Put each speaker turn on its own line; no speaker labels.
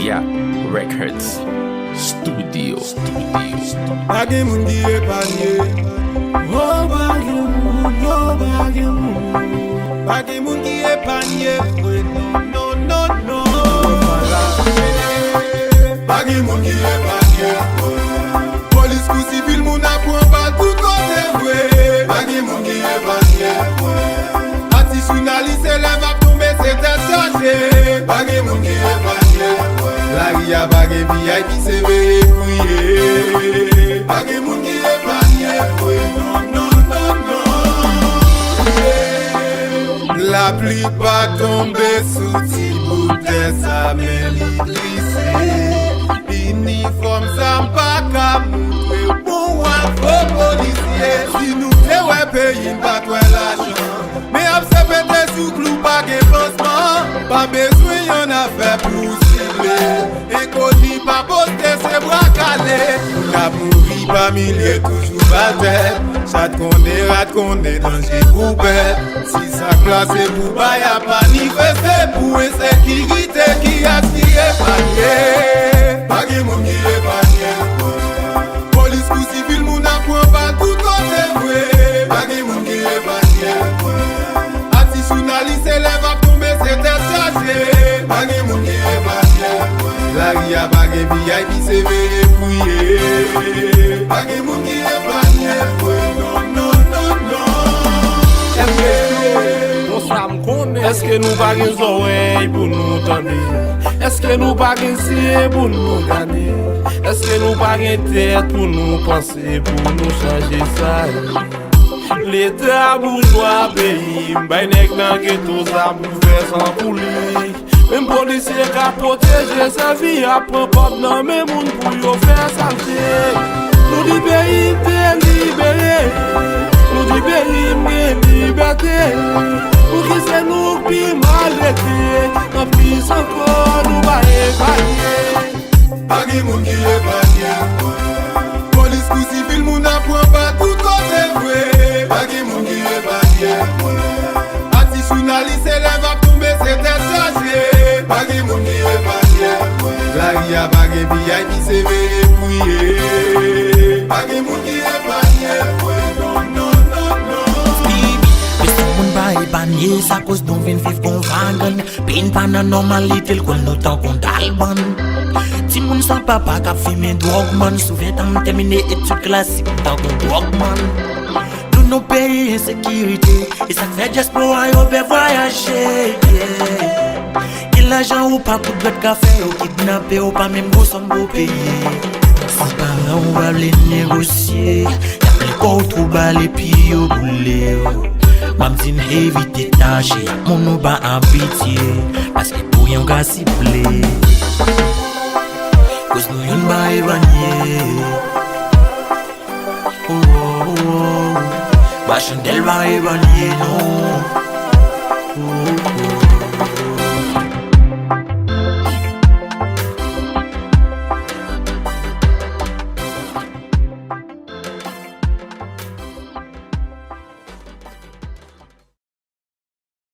Ria Records Studio.
Bagay moun ki epanye. Oh, bagay moun ki epanye. No. Bagay moun ki epanye. Police kou civil moun apwen pa tout kote vwe. Bagay moun ki epanye. Artiste journaliste élève ap tombe c'est chargé. Bagay moun ki epanye. La ria bagay VIP c'est veye fouye. Bagay moun ki epanye. Non. La pluie pas tomber sous ti bouteille ça mais li glissé. Uniforme ça pas qu'à montrer pour un faux policier. Si nous te ouais pays pas toi l'argent. Mais observer des sous clous pas de pansement. Pas besoin y'en a fait pour cibler. Et qu'on dit pas poster ses bras calés. La pourri pas milliers toujours battre. Chat qu'on est danger pour bête. Si ça classe pour pas y'a pas manifester. Pour insécurité qui a tiré panier. Bagay moun ki epanye. Police kou civil moun apwen pa tout kote vwe. Bagay moun ki epanye. Artiste journaliste élève ap tombe c'est chargé. Bagay moun ki epanye. La ria bagay VIP c'est veye fouye. Bagay moun ki epanye. Non.
Est-ce que nous pas des oreilles pour nous entendre? Est-ce que nous pas des yeux pour nous regarder? Est-ce que nous pas des têtes pour nous penser, pour nous changer ça? L'État bourgeois pays, ben nèg nan ghetto ça pour faire sans pouler. Même policier qui a protégé sa vie, apprend code dans mes moun pour yo faire santé. Nous dit pays t'es libéré, nous dit pays m'est liberté. Pour qui c'est nous qui mal été, en plus encore nous va épargner.
Bagay moun ki epanye. Police kou civil moun apwen pa tout kote vwe. Bagay moun ki epanye. Artiste journaliste élève ap tombe c'est chargé. Bagay moun ki epanye. La ria bagay VIP c'est veye fouye. Bagay moun ki epanye. Non.
Epanye, sa cause don vin viv kon vagan. Pain pa nan normalite l kon nou tan kon dalban. Ti moun san papa kap fime drogman. Souven tan termine etude klasik tan kon drogman. Nou nou peyi insécurité. E sak fe diaspora yo be voyaje. Ki l'ajan ou pa kout bet kafe. Ou kidnappe ou pa mem go som go peye. Si paran ou va vle negosye. Y'a pli kou trou bale pi yo boule. Mam zin evite tache, mon nou ba an pitié. Paske pou yon ka siple. Kos nou yon ba evanye. Ba chandel ba evanye nou.